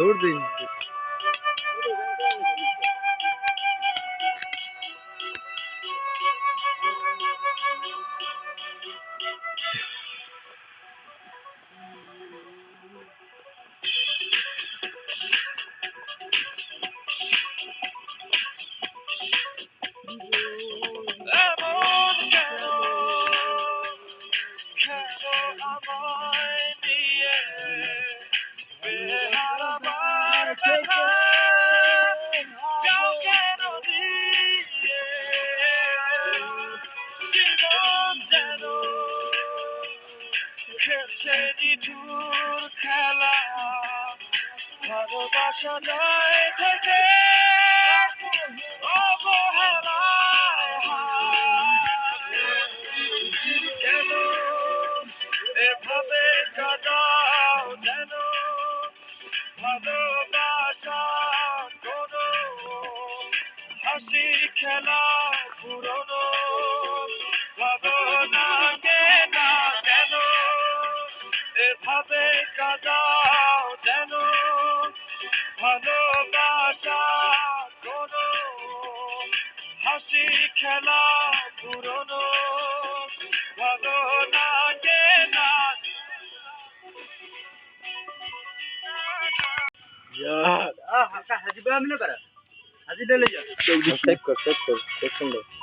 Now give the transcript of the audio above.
छोड़ दें। খেলা ভালোবাসা নয় থেকে অবহেলায় কেন এভাবে কাটাও যেন ভালোবাসা কোনো হাসি খেলা পুরনো ভাবনা না কেন এভাবে কাটাও যেন ভালোবাসা কোনো হাসি খেলা পুরনো ভাবনা না यार हाजी बे हमने करा हाजी ले ले जा सेव कर सेव कर